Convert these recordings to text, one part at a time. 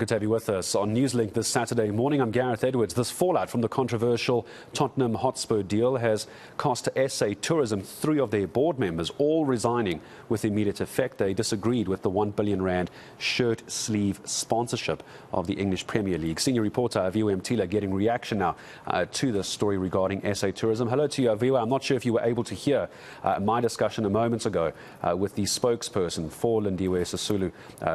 Good to have you with us on Newslink this Saturday morning. I'm Gareth Edwards. This fallout from the controversial Tottenham Hotspur deal has cost SA Tourism 3 of their board members, all resigning with immediate effect. They disagreed with the R1 billion shirt sleeve sponsorship of the English Premier League. Senior reporter Aviwa Mtila getting reaction now to this story regarding SA Tourism. Hello to you, Aviwa. I'm not sure if you were able to hear my discussion a moment ago with the spokesperson for Lindiwe Sisulu,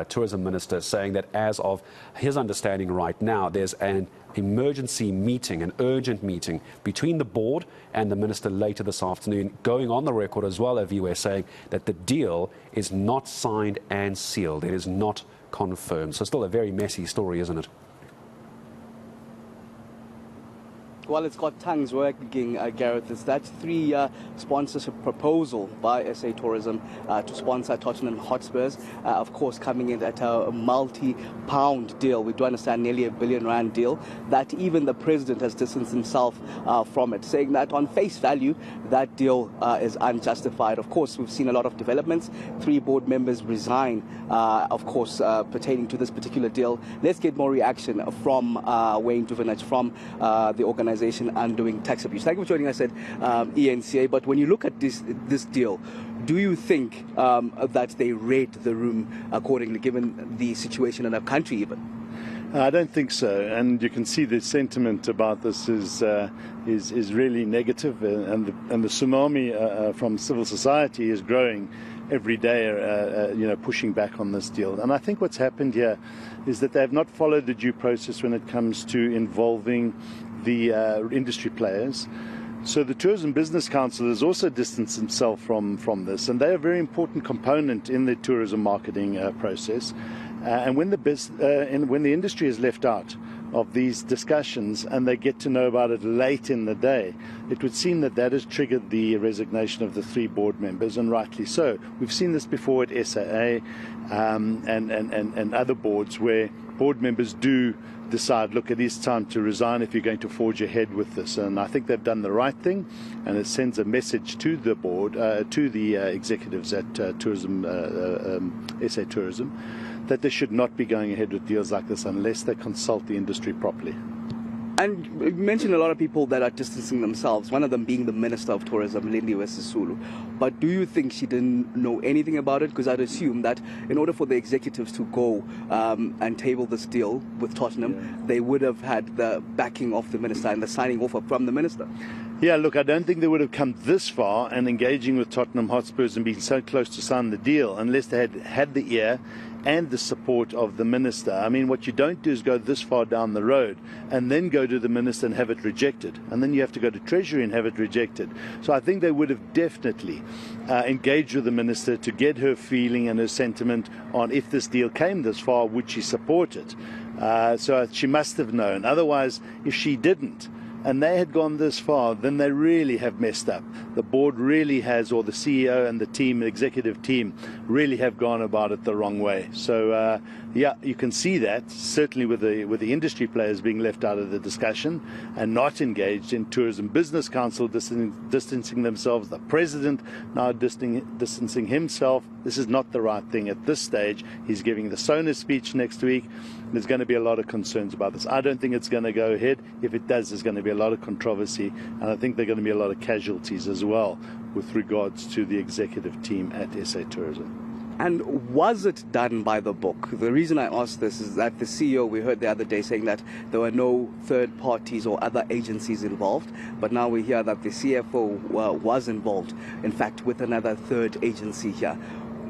Tourism Minister, saying that as of his understanding right now, there's an emergency meeting, an urgent meeting between the board and the minister later this afternoon, going on the record as well, Aviwa, saying that the deal is not signed and sealed. It is not confirmed. So still a very messy story, isn't it? Well, it's got tongues working, Gareth. It's that 3 sponsorship proposal by SA Tourism to sponsor Tottenham Hotspurs, of course, coming in at a multi-pound deal. We do understand nearly R1 billion deal, that even the president has distanced himself from it, saying that on face value, that deal is unjustified. Of course, we've seen a lot of developments. 3 board members resign, of course, pertaining to this particular deal. Let's get more reaction from Wayne Duvenage from the organization Undoing Tax Abuse. Thank you for joining us at ENCA. But when you look at this deal, do you think that they read the room accordingly, given the situation in our country even? I don't think so, and you can see the sentiment about this is really negative, and the tsunami from civil society is growing every day, pushing back on this deal. And I think what's happened here is that they have not followed the due process when it comes to involving the industry players. So the Tourism Business Council has also distanced himself from this, and they're a very important component in the tourism marketing process. And when the industry is left out of these discussions and they get to know about it late in the day, it would seem that that has triggered the resignation of the 3 board members, and rightly so. We've seen this before at SAA and other boards, where board members do decide, look, it is time to resign if you're going to forge ahead with this. And I think they've done the right thing, and it sends a message to the board, to the executives at SA Tourism, that they should not be going ahead with deals like this unless they consult the industry properly. And you mentioned a lot of people that are distancing themselves, one of them being the Minister of Tourism, Lindiwe Sisulu. But do you think she didn't know anything about it? Because I'd assume that in order for the executives to go and table this deal with Tottenham, they would have had the backing of the minister and the signing off from the minister. Yeah, look, I don't think they would have come this far and engaging with Tottenham Hotspurs and being so close to sign the deal unless they had had the ear and the support of the minister. I mean, what you don't do is go this far down the road and then go to the minister and have it rejected. And then you have to go to Treasury and have it rejected. So I think they would have definitely engaged with the minister to get her feeling and her sentiment on if this deal came this far, would she support it? So she must have known. Otherwise, if she didn't, and they had gone this far, then they really have messed up. The board really has, or the CEO and the team, the executive team, really have gone about it the wrong way. So, yeah, you can see that, certainly with the industry players being left out of the discussion and not engaged in Tourism Business Council distancing themselves, the president now distancing himself. This is not the right thing at this stage. He's giving the SONA speech next week. There's going to be a lot of concerns about this. I don't think it's going to go ahead. If it does, there's going to be a lot of controversy, and I think there are going to be a lot of casualties as well with regards to the executive team at SA Tourism. And was it done by the book? The reason I ask this is that the CEO, we heard the other day, saying that there were no third parties or other agencies involved, but now we hear that the CFO was involved, in fact, with another third agency here.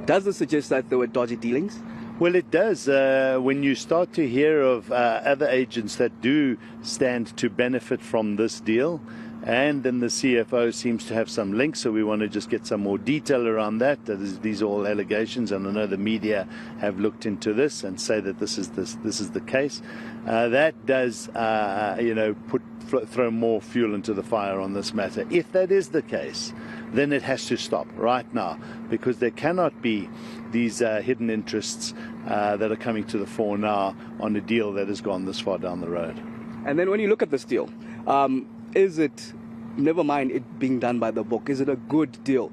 Does this suggest that there were dodgy dealings? Well, it does. When you start to hear of other agents that do stand to benefit from this deal, and then the CFO seems to have some links, so we want to just get some more detail around that. These are all allegations, and I know the media have looked into this and say that this is the case. That does, throw more fuel into the fire on this matter. If that is the case, then it has to stop right now, because there cannot be these hidden interests that are coming to the fore now on a deal that has gone this far down the road. And then when you look at this deal, is it never mind it being done by the book, is it a good deal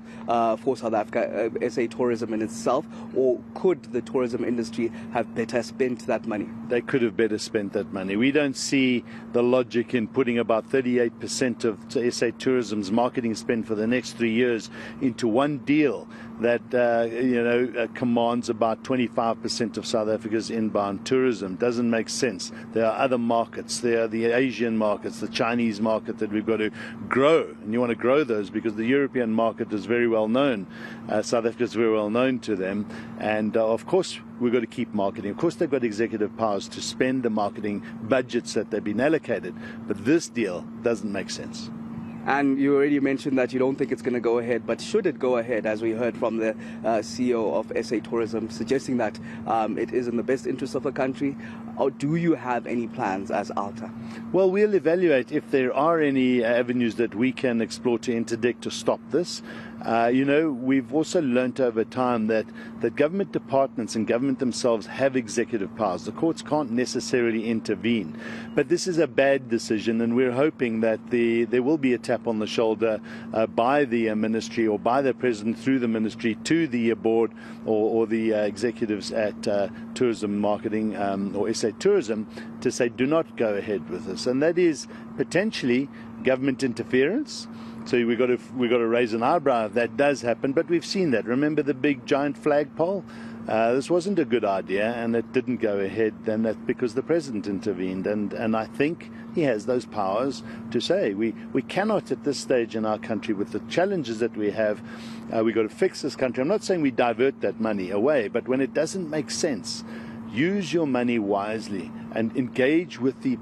for South Africa, SA tourism in itself, or could the tourism industry have better spent that money? They could have better spent that money. We don't see the logic in putting about 38% of SA tourism's marketing spend for the next 3 years into one deal that commands about 25% of South Africa's inbound tourism. Doesn't make sense. There are other markets. There are the Asian markets, the Chinese market that we've got to grow, and you want to grow those because the European market is very well known. South Africa is very well known to them, and of course we've got to keep marketing. Of course they've got executive powers to spend the marketing budgets that they've been allocated, but this deal doesn't make sense. And you already mentioned that you don't think it's going to go ahead, but should it go ahead, as we heard from the CEO of SA Tourism suggesting that it is in the best interest of the country, or do you have any plans as ALTA? Well, we'll evaluate if there are any avenues that we can explore to interdict to stop this. We've also learnt over time that government departments and government themselves have executive powers. The courts can't necessarily intervene. But this is a bad decision, and we're hoping that there will be a tap on the shoulder by the ministry or by the president through the ministry to the board or the executives at tourism marketing or SA Tourism to say do not go ahead with this. And that is potentially government interference. So we've got to raise an eyebrow if that does happen, but we've seen that. Remember the big giant flagpole? This wasn't a good idea, and it didn't go ahead. Then that's because the president intervened, and I think he has those powers to say we cannot at this stage in our country, with the challenges that we have, we've got to fix this country. I'm not saying we divert that money away, but when it doesn't make sense, use your money wisely and engage with the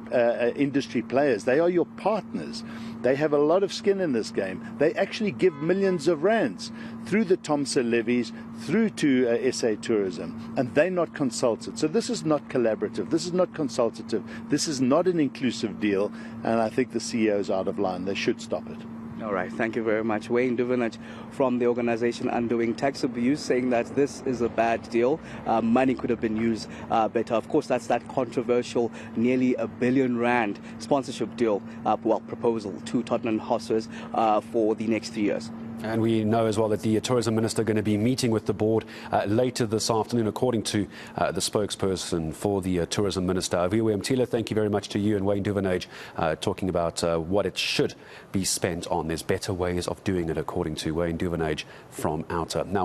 industry players. They are your partners. They have a lot of skin in this game. They actually give millions of rands through the TOMSA levies, through to SA Tourism, and they're not consulted. So this is not collaborative. This is not consultative. This is not an inclusive deal, and I think the CEO is out of line. They should stop it. All right, thank you very much. Wayne Duvenage from the organization Undoing Tax Abuse saying that this is a bad deal. Money could have been used better. Of course, that's that controversial nearly R1 billion sponsorship deal, proposal to Tottenham Hotspurs for the next 3 years. And we know as well that the tourism minister is going to be meeting with the board later this afternoon, according to the spokesperson for the tourism minister. Aviwe Mtila, thank you very much to you and Wayne Duvenage talking about what it should be spent on. There's better ways of doing it, according to Wayne Duvenage from ALTA. Now,